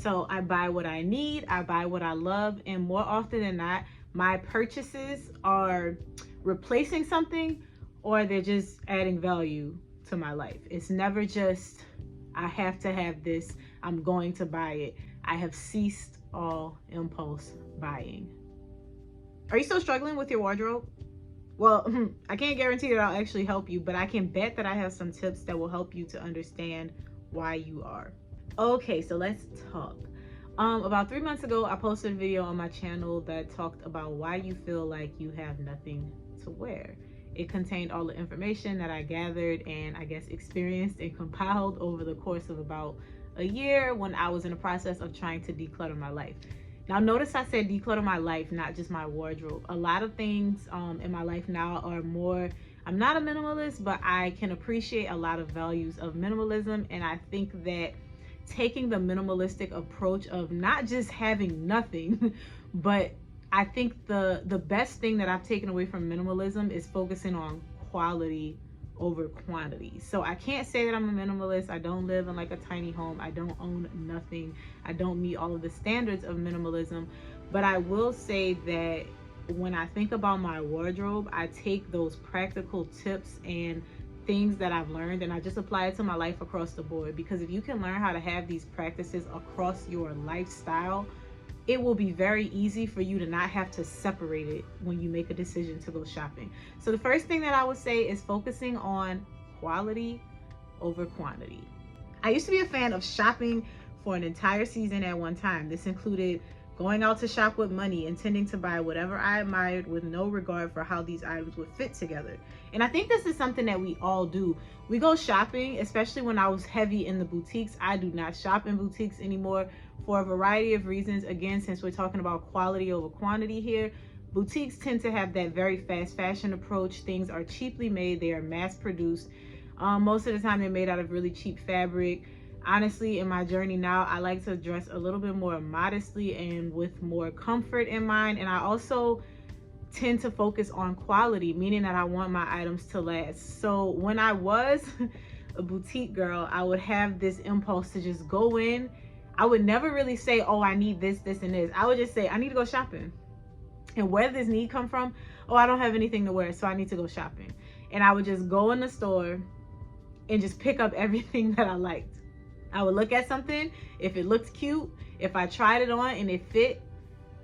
So I buy what I need, I buy what I love, and more often than not, my purchases are replacing something or they're just adding value to my life. It's never just, I have to have this, I'm going to buy it. I have ceased all impulse buying. Are you still struggling with your wardrobe? Well, I can't guarantee that I'll actually help you, but I can bet that I have some tips that will help you to understand why you are. Okay, so let's talk. About 3 months ago, I posted a video on my channel that talked about why you feel like you have nothing to wear. It contained all the information that I gathered and I guess experienced and compiled over the course of about a year when I was in the process of trying to declutter my life. Now notice I said declutter my life, not just my wardrobe. A lot of things in my life now are more, I'm not a minimalist, but I can appreciate a lot of values of minimalism, and I think that taking the minimalistic approach of not just having nothing, but I think the best thing that I've taken away from minimalism is focusing on quality over quantity. So I can't say that I'm a minimalist. I don't live in like a tiny home. I don't own nothing. I don't meet all of the standards of minimalism. But I will say that when I think about my wardrobe, I take those practical tips and things that I've learned and I just apply it to my life across the board. Because if you can learn how to have these practices across your lifestyle, it will be very easy for you to not have to separate it when you make a decision to go shopping. So the first thing that I would say is focusing on quality over quantity. I used to be a fan of shopping for an entire season at one time. This included going out to shop with money, intending to buy whatever I admired with no regard for how these items would fit together. And I think this is something that we all do. We go shopping, especially when I was heavy in the boutiques. I do not shop in boutiques anymore for a variety of reasons. Again, since we're talking about quality over quantity here, boutiques tend to have that very fast fashion approach. Things are cheaply made, they are mass produced. Most of the time they're made out of really cheap fabric. Honestly, in my journey now, I like to dress a little bit more modestly and with more comfort in mind. And I also tend to focus on quality, meaning that I want my items to last. So when I was a boutique girl, I would have this impulse to just go in. I would never really say, oh, I need this, this, and this. I would just say, I need to go shopping. And where does this need come from? Oh, I don't have anything to wear, so I need to go shopping. And I would just go in the store and just pick up everything that I liked. I would look at something, if it looked cute, if I tried it on and it fit,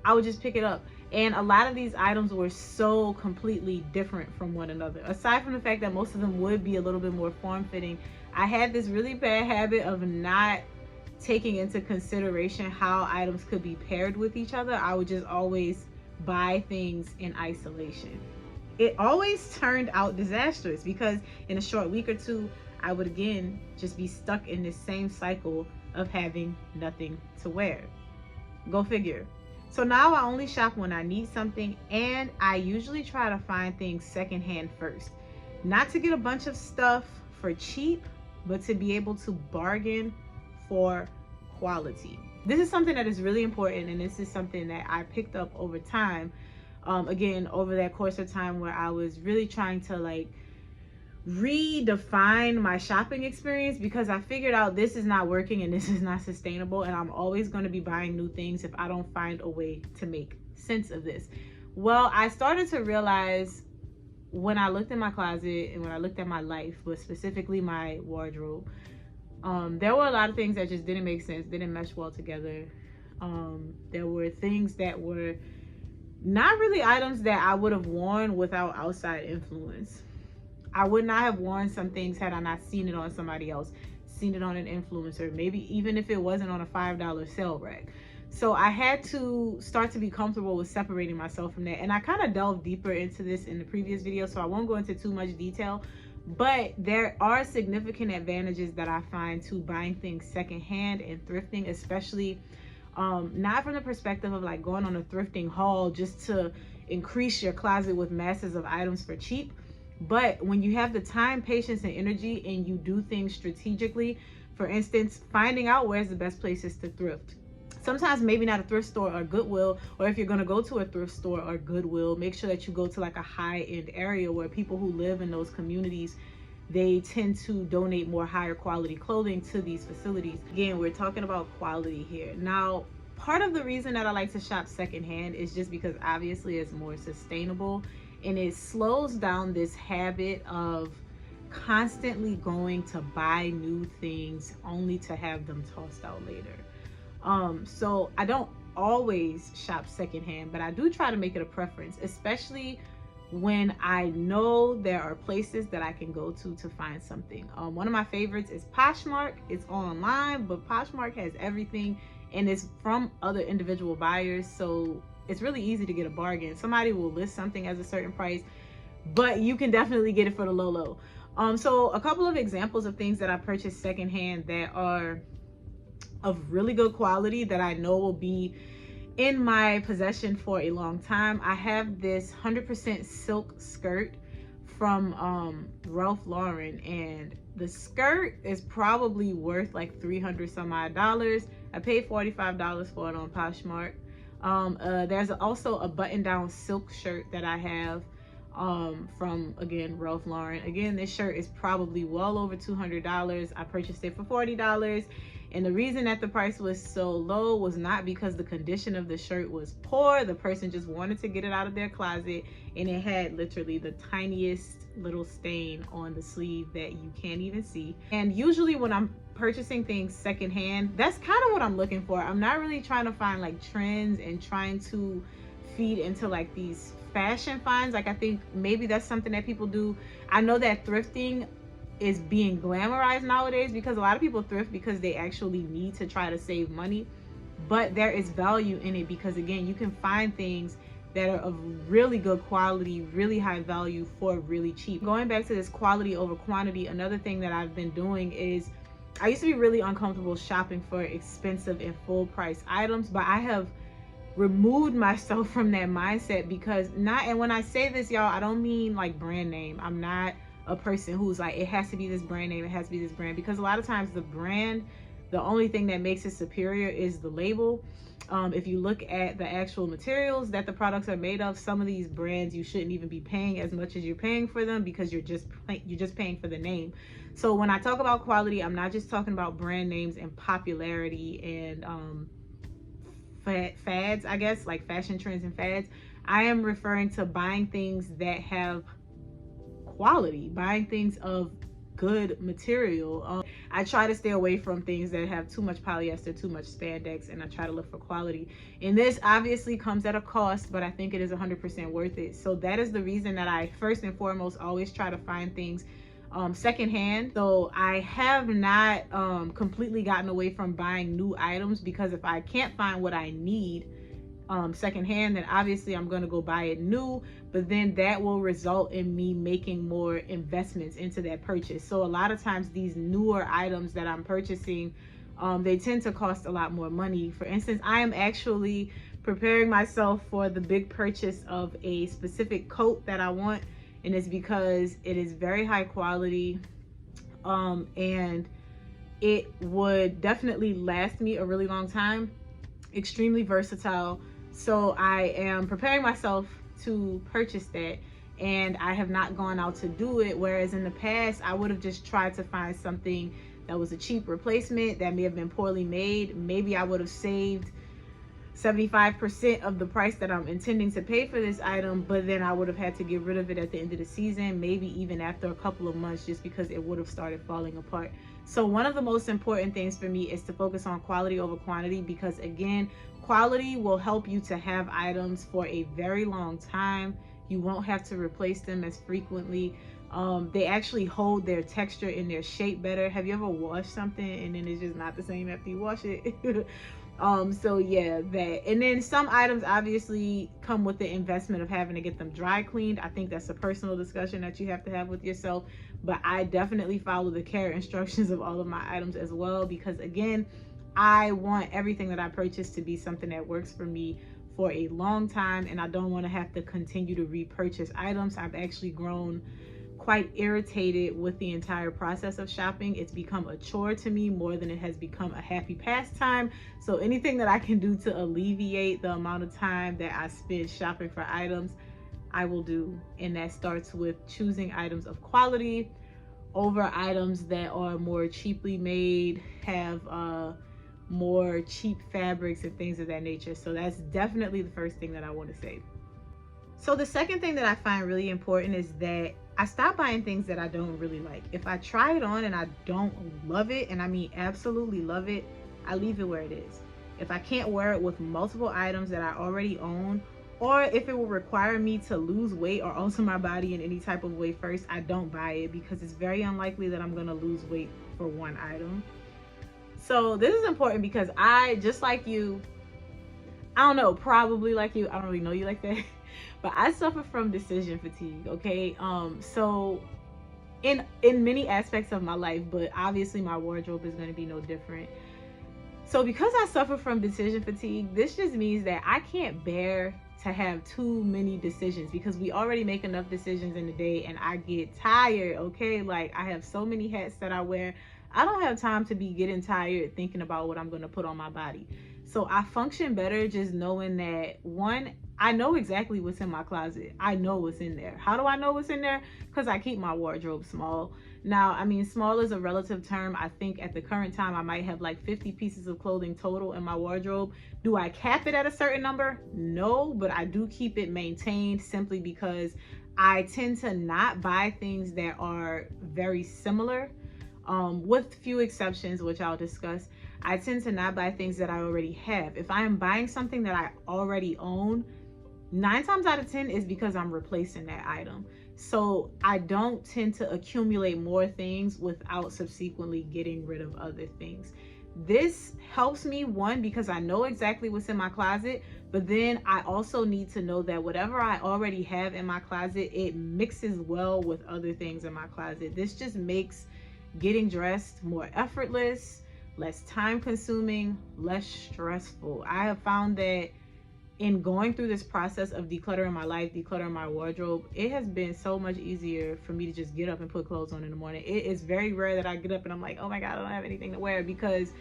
I would just pick it up. And a lot of these items were so completely different from one another. Aside from the fact that most of them would be a little bit more form-fitting, I had this really bad habit of not taking into consideration how items could be paired with each other. I would just always buy things in isolation. It always turned out disastrous because in a short week or two, I would again just be stuck in this same cycle of having nothing to wear. Go figure. So now I only shop when I need something, and I usually try to find things secondhand first. Not to get a bunch of stuff for cheap, but to be able to bargain for quality. This is something that is really important, and this is something that I picked up over time. Again, over that course of time where I was really trying to like redefine my shopping experience, because I figured out this is not working and this is not sustainable, and I'm always going to be buying new things if I don't find a way to make sense of this. Well, I started to realize when I looked in my closet and when I looked at my life, but specifically my wardrobe, there were a lot of things that just didn't make sense, didn't mesh well together. There were things that were not really items that I would have worn without outside influence. I would not have worn some things had I not seen it on somebody else, seen it on an influencer, maybe even if it wasn't on a $5 sale rack. So I had to start to be comfortable with separating myself from that. And I kind of delved deeper into this in the previous video, so I won't go into too much detail. But there are significant advantages that I find to buying things secondhand and thrifting, especially not from the perspective of like going on a thrifting haul just to increase your closet with masses of items for cheap. But when you have the time, patience, and energy, and you do things strategically, for instance, finding out where's the best places to thrift. Sometimes maybe not a thrift store or Goodwill, or if you're going to go to a thrift store or Goodwill, make sure that you go to like a high-end area where people who live in those communities they tend to donate more higher quality clothing to these facilities. Again, we're talking about quality here. Now, part of the reason that I like to shop secondhand is just because obviously it's more sustainable, and it slows down this habit of constantly going to buy new things only to have them tossed out later. So I don't always shop secondhand, but I do try to make it a preference, especially when I know there are places that I can go to find something. One of my favorites is Poshmark. It's online, but Poshmark has everything, and it's from other individual buyers, so it's really easy to get a bargain. Somebody will list something as a certain price, but you can definitely get it for the low. So a couple of examples of things that I purchased secondhand that are of really good quality that I know will be in my possession for a long time. I have this 100% silk skirt from Ralph Lauren, and the skirt is probably worth like 300 some odd dollars. I paid $45 for it on Poshmark. There's also a button-down silk shirt that I have from, again, Ralph Lauren. Again, this shirt is probably well over $200. I purchased it for $40. And the reason that the price was so low was not because the condition of the shirt was poor. The person just wanted to get it out of their closet, and it had literally the tiniest little stain on the sleeve that you can't even see. And usually when I'm purchasing things secondhand, that's kind of what I'm looking for. I'm not really trying to find like trends and trying to feed into like these fashion finds. Like, I think maybe that's something that people do. I know that thrifting is being glamorized nowadays because a lot of people thrift because they actually need to try to save money, but there is value in it because, again, you can find things that are of really good quality, really high value for really cheap. Going back to this quality over quantity, another thing that I've been doing is I used to be really uncomfortable shopping for expensive and full price items, but I have removed myself from that mindset because and when I say this, y'all, I don't mean like brand name. I'm not a person who's like, it has to be this brand name, it has to be this brand, because a lot of times the brand, the only thing that makes it superior is the label. If you look at the actual materials that the products are made of, some of these brands you shouldn't even be paying as much as you're paying for them because you're just paying for the name. So when I talk about quality, I'm not just talking about brand names and popularity and fads, I guess, like fashion trends and fads. I am referring to buying things that have quality, buying things of good material. I try to stay away from things that have too much polyester, too much spandex, and I try to look for quality. And this obviously comes at a cost, but I think it is 100% worth it. So that is the reason that I first and foremost always try to find things secondhand. So I have not completely gotten away from buying new items, because if I can't find what I need secondhand, then obviously I'm going to go buy it new, but then that will result in me making more investments into that purchase. So a lot of times these newer items that I'm purchasing, they tend to cost a lot more money. For instance, I am actually preparing myself for the big purchase of a specific coat that I want, and it's because it is very high quality and it would definitely last me a really long time, extremely versatile. So I am preparing myself to purchase that, and I have not gone out to do it, whereas in the past I would have just tried to find something that was a cheap replacement that may have been poorly made. Maybe I would have saved 75% of the price that I'm intending to pay for this item, but then I would have had to get rid of it at the end of the season, maybe even after a couple of months, just because it would have started falling apart. So one of the most important things for me is to focus on quality over quantity, because again, quality will help you to have items for a very long time. You won't have to replace them as frequently. They actually hold their texture and their shape better. Have you ever washed something and then it's just not the same after you wash it? So yeah, that. And then some items obviously come with the investment of having to get them dry cleaned. I think that's a personal discussion that you have to have with yourself, but I definitely follow the care instructions of all of my items as well, because again, I want everything that I purchase to be something that works for me for a long time, and I don't want to have to continue to repurchase items. I've actually grown quite irritated with the entire process of shopping. It's become a chore to me more than it has become a happy pastime. So anything that I can do to alleviate the amount of time that I spend shopping for items, I will do. And that starts with choosing items of quality over items that are more cheaply made, have more cheap fabrics and things of that nature. So that's definitely the first thing that I want to say. So the second thing that I find really important is that I stop buying things that I don't really like. If I try it on and I don't love it, and I mean absolutely love it, I leave it where it is. If I can't wear it with multiple items that I already own, or if it will require me to lose weight or alter my body in any type of way first, I don't buy it, because it's very unlikely that I'm going to lose weight for one item. So this is important because I, just like you, I don't know, probably like you, I don't really know you like that, but I suffer from decision fatigue, okay? So in many aspects of my life, but obviously my wardrobe is going to be no different. So because I suffer from decision fatigue, this just means that I can't bear to have too many decisions, because we already make enough decisions in the day and I get tired, okay? Like, I have so many hats that I wear. I don't have time to be getting tired thinking about what I'm going to put on my body. So I function better just knowing that, one, I know exactly what's in my closet. I know what's in there. How do I know what's in there? Because I keep my wardrobe small. Now, I mean, small is a relative term. I think at the current time, I might have like 50 pieces of clothing total in my wardrobe. Do I cap it at a certain number? No, but I do keep it maintained, simply because I tend to not buy things that are very similar. With few exceptions, which I'll discuss. I tend to not buy things that I already have. If I am buying something that I already own, 9 times out of 10 is because I'm replacing that item. So I don't tend to accumulate more things without subsequently getting rid of other things. This helps me, one, because I know exactly what's in my closet, but then I also need to know that whatever I already have in my closet, it mixes well with other things in my closet. This just makes getting dressed more effortless, less time consuming, less stressful. I have found that in going through this process of decluttering my life, decluttering my wardrobe, it has been so much easier for me to just get up and put clothes on in the morning. It is very rare that I get up and I'm like, oh my God, I don't have anything to wear, because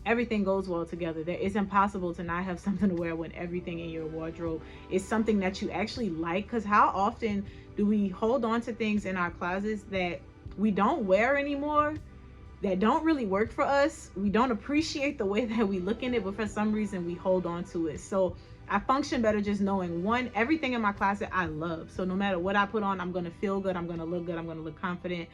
everything goes well together. It's impossible to not have something to wear when everything in your wardrobe is something that you actually like. Because how often do we hold on to things in our closets that we don't wear anymore, that don't really work for us? We don't appreciate the way that we look in it, but for some reason we hold on to it. So I function better just knowing, one, everything in my closet I love. So no matter what I put on, I'm going to feel good, I'm going to look good, I'm going to look confident,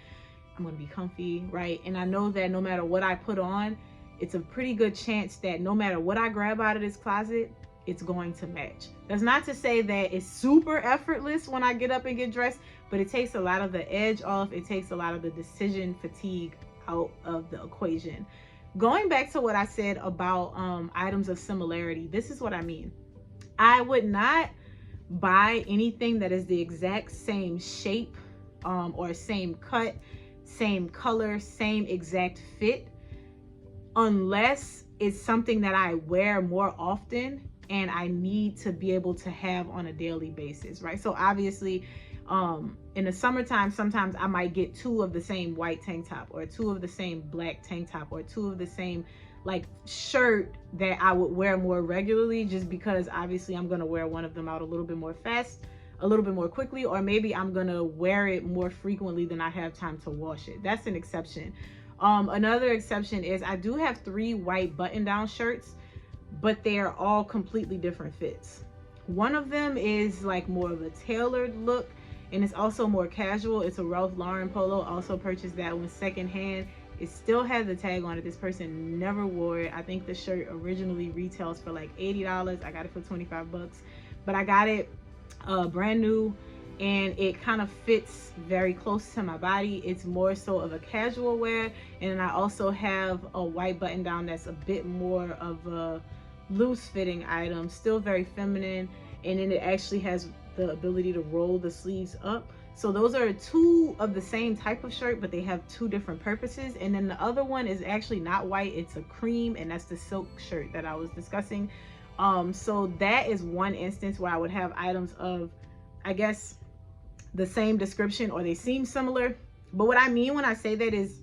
I'm going to be comfy, right? And I know that no matter what I put on, it's a pretty good chance that no matter what I grab out of this closet, it's going to match. That's not to say that it's super effortless when I get up and get dressed, but it takes a lot of the edge off. It takes a lot of the decision fatigue out of the equation. Going back to what I said about items of similarity, this is what I mean. I would not buy anything that is the exact same shape or same cut, same color, same exact fit, unless it's something that I wear more often and I need to be able to have on a daily basis, right? So obviously, in the summertime, sometimes I might get 2 of the same white tank top, or 2 of the same black tank top, or 2 of the same like shirt that I would wear more regularly, just because obviously I'm going to wear one of them out a little bit more fast, a little bit more quickly, or maybe I'm going to wear it more frequently than I have time to wash it. That's an exception. Another exception is I do have 3 white button-down shirts, but they are all completely different fits. One of them is like more of a tailored look, and it's also more casual. It's a Ralph Lauren polo. Also purchased that one secondhand. It still has the tag on it. This person never wore it. I think the shirt originally retails for like $80. I got it for 25 bucks, but I got it brand new, and it kind of fits very close to my body. It's more so of a casual wear. And I also have a white button down that's a bit more of a loose fitting item, still very feminine, and then it actually has the ability to roll the sleeves up. So those are 2 of the same type of shirt, but they have 2 different purposes. And then the other one is actually not white, it's a cream, and that's the silk shirt that I was discussing. So that is one instance where I would have items of, I guess, the same description, or they seem similar. But what I mean when I say that is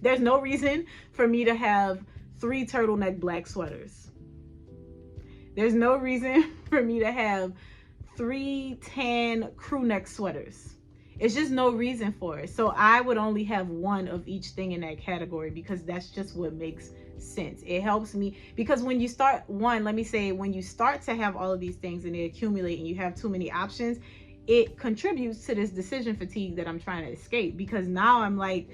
there's no reason for me to have 3 turtleneck black sweaters. There's no reason for me to have 3 tan crew neck sweaters. It's just no reason for it. So I would only have one of each thing in that category because that's just what makes sense. It helps me because when you start when you start to have all of these things and they accumulate and you have too many options, it contributes to this decision fatigue that I'm trying to escape, because now I'm like,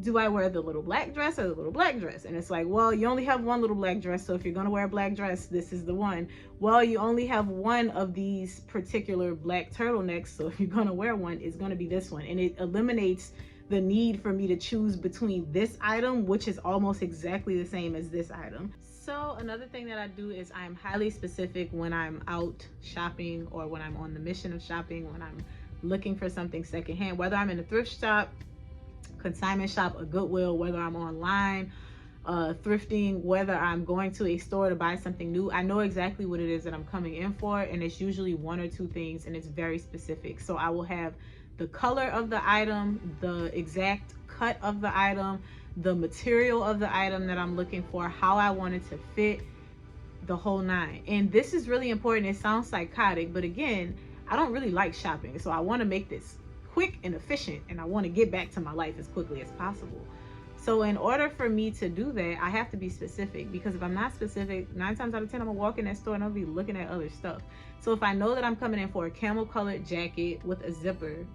do I wear the little black dress or the little black dress? And it's like, well, you only have one little black dress, so if you're going to wear a black dress, this is the one. Well, you only have one of these particular black turtlenecks, so if you're going to wear one, it's going to be this one. And it eliminates the need for me to choose between this item, which is almost exactly the same as this item. So another thing that I do is I'm highly specific when I'm out shopping or when I'm on the mission of shopping, when I'm looking for something secondhand, whether I'm in a thrift shop, consignment shop, a Goodwill, whether I'm online, thrifting, whether I'm going to a store to buy something new. I know exactly what it is that I'm coming in for, and it's usually one or two things, and it's very specific. So I will have the color of the item, the exact cut of the item, the material of the item that I'm looking for, how I want it to fit, the whole nine. And this is really important. It sounds psychotic, but again, I don't really like shopping, so I want to make this quick and efficient, and I want to get back to my life as quickly as possible. So in order for me to do that, I have to be specific, because if I'm not specific, 9 times out of 10 I'm gonna walk in that store and I'll be looking at other stuff. So if I know that I'm coming in for a camel colored jacket with a zipper,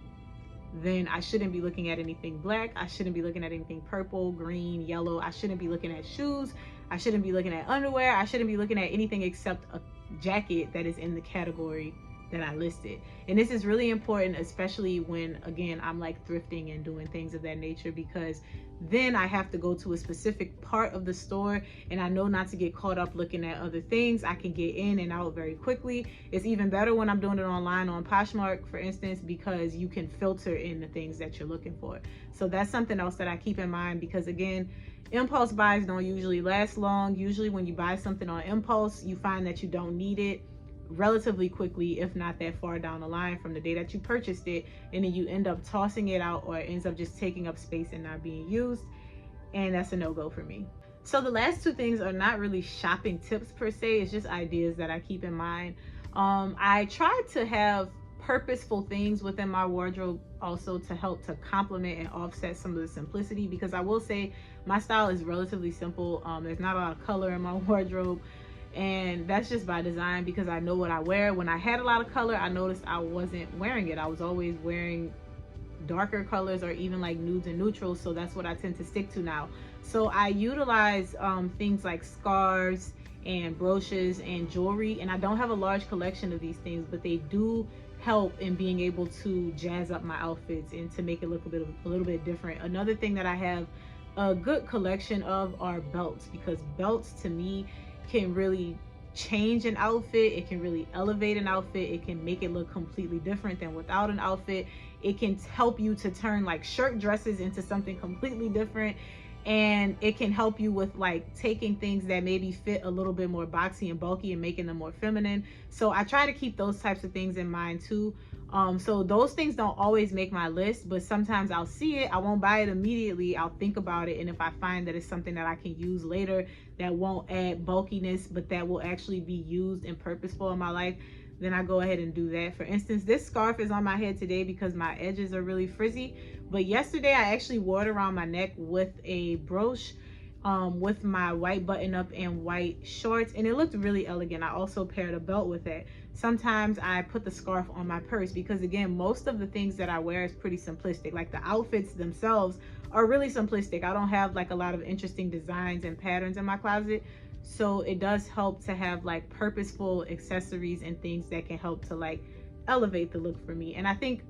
then I shouldn't be looking at anything black. I shouldn't be looking at anything purple, green, yellow. I shouldn't be looking at shoes. I shouldn't be looking at underwear. I shouldn't be looking at anything except a jacket that is in the category that I listed. And this is really important, especially when, again, I'm like thrifting and doing things of that nature, because then I have to go to a specific part of the store and I know not to get caught up looking at other things. I can get in and out very quickly. It's even better when I'm doing it online on Poshmark, for instance, because you can filter in the things that you're looking for. So that's something else that I keep in mind, because again, impulse buys don't usually last long. Usually when you buy something on impulse, you find that you don't need it relatively quickly, if not that far down the line from the day that you purchased it, and then you end up tossing it out, or it ends up just taking up space and not being used, and that's a no-go for me. So the last two things are not really shopping tips per se, it's just ideas that I keep in mind. I try to have purposeful things within my wardrobe also to help to complement and offset some of the simplicity, because I will say my style is relatively simple. There's not a lot of color in my wardrobe, and that's just by design, because I know what I wear. When I had a lot of color, I noticed I wasn't wearing it. I was always wearing darker colors or even like nudes and neutrals, so that's what I tend to stick to now. So I utilize things like scarves and brooches and jewelry, and I don't have a large collection of these things, but they do help in being able to jazz up my outfits and to make it look a little bit different. Another thing that I have a good collection of are belts, because belts to me can really change an outfit. It can really elevate an outfit. It can make it look completely different than without an outfit. It can help you to turn like shirt dresses into something completely different, and it can help you with like taking things that maybe fit a little bit more boxy and bulky and making them more feminine. So I try to keep those types of things in mind too. So those things don't always make my list, but sometimes I'll see it, I won't buy it immediately, I'll think about it, and if I find that it's something that I can use later that won't add bulkiness, but that will actually be used and purposeful in my life, then I go ahead and do that. For instance, this scarf is on my head today because my edges are really frizzy, but yesterday I actually wore it around my neck with a brooch, with my white button up and white shorts, and it looked really elegant. I also paired a belt with that. Sometimes I put the scarf on my purse, because again, most of the things that I wear is pretty simplistic. Like the outfits themselves are really simplistic. I don't have like a lot of interesting designs and patterns in my closet, so it does help to have like purposeful accessories and things that can help to like elevate the look for me. And I think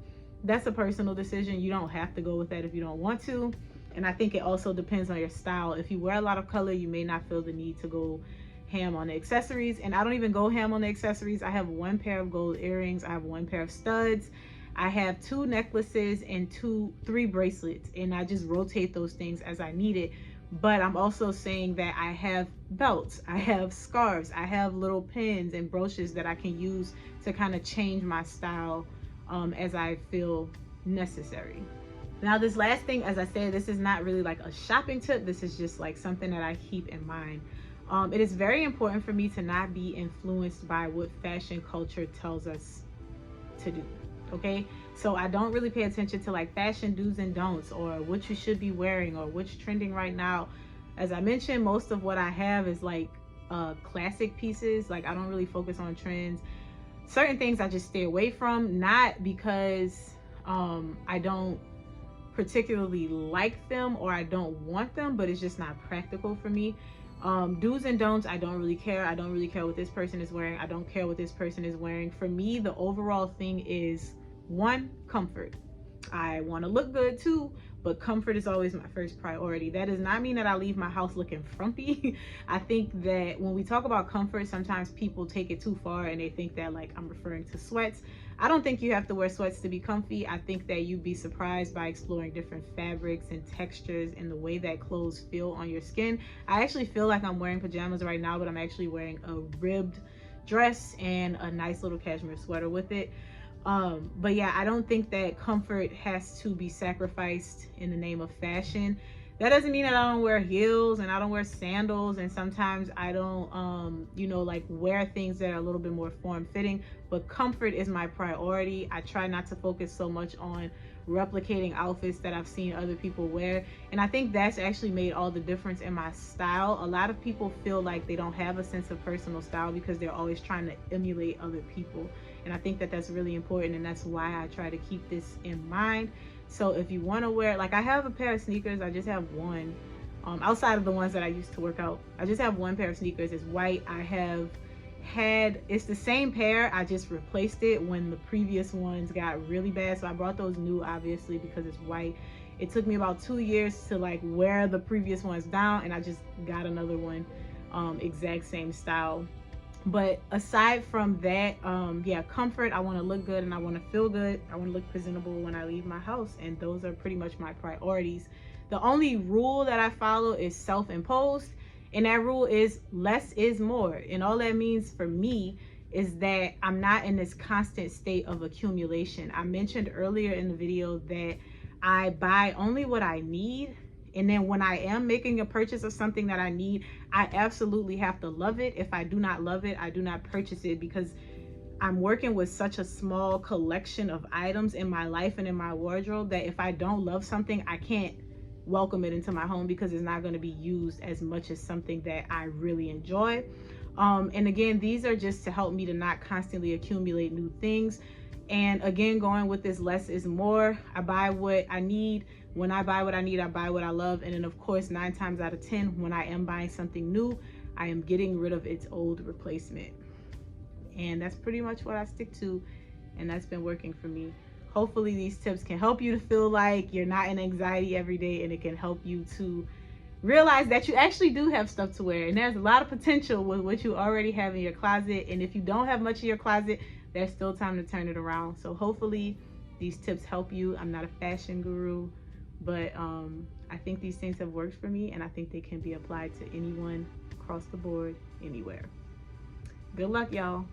that's a personal decision. You don't have to go with that if you don't want to. And I think it also depends on your style. If you wear a lot of color, you may not feel the need to go ham on the accessories. And I don't even go ham on the accessories. I have one pair of gold earrings. I have one pair of studs. I have 2 necklaces and 3 bracelets. And I just rotate those things as I need it. But I'm also saying that I have belts, I have scarves, I have little pins and brooches that I can use to kind of change my style as I feel necessary. Now this last thing, as I said, this is not really like a shopping tip. This is just like something that I keep in mind. It is very important for me to not be influenced by what fashion culture tells us to do. Okay, so I don't really pay attention to like fashion do's and don'ts, or what you should be wearing, or what's trending right now. As I mentioned, most of what I have is like classic pieces. Like, I don't really focus on trends. Certain things I just stay away from, not because I don't particularly like them or I don't want them, but it's just not practical for me. Do's and don'ts, I don't really care. I don't really care what this person is wearing. I don't care what this person is wearing. For me, the overall thing is, one, comfort. I want to look good too, but comfort is always my first priority. That does not mean that I leave my house looking frumpy. I think that when we talk about comfort, sometimes people take it too far and they think that like I'm referring to sweats. I don't think you have to wear sweats to be comfy. I think that you'd be surprised by exploring different fabrics and textures and the way that clothes feel on your skin. I actually feel like I'm wearing pajamas right now, but I'm actually wearing a ribbed dress and a nice little cashmere sweater with it. But yeah, I don't think that comfort has to be sacrificed in the name of fashion. That doesn't mean that I don't wear heels and I don't wear sandals, and sometimes I don't like wear things that are a little bit more form fitting, but comfort is my priority. I try not to focus so much on replicating outfits that I've seen other people wear, and I think that's actually made all the difference in my style. A lot of people feel like they don't have a sense of personal style because they're always trying to emulate other people, and I think that that's really important, and that's why I try to keep this in mind. So if you want to wear, like, I have a pair of sneakers, I just have one, outside of the ones that I used to work out. I just have one pair of sneakers. It's white. It's the same pair, I just replaced it when the previous ones got really bad, so I brought those new, obviously, because it's white. It took me about 2 years to like wear the previous ones down, and I just got another one, exact same style. But aside from that, yeah, comfort, I want to look good and I want to feel good. I want to look presentable when I leave my house, and those are pretty much my priorities. The only rule that I follow is self-imposed, and that rule is less is more. And all that means for me is that I'm not in this constant state of accumulation. I mentioned earlier in the video that I buy only what I need, and then when I am making a purchase of something that I need, I absolutely have to love it. If I do not love it, I do not purchase it, because I'm working with such a small collection of items in my life and in my wardrobe that if I don't love something, I can't welcome it into my home, because it's not going to be used as much as something that I really enjoy. And again, these are just to help me to not constantly accumulate new things. And again, going with this less is more. I buy what I need. When I buy what I need, I buy what I love. And then of course, 9 times out of 10, when I am buying something new, I am getting rid of its old replacement. And that's pretty much what I stick to, and that's been working for me. Hopefully these tips can help you to feel like you're not in anxiety every day, and it can help you to realize that you actually do have stuff to wear, and there's a lot of potential with what you already have in your closet. And if you don't have much in your closet, there's still time to turn it around. So hopefully these tips help you. I'm not a fashion guru, but I think these things have worked for me, and I think they can be applied to anyone across the board, anywhere. Good luck, y'all.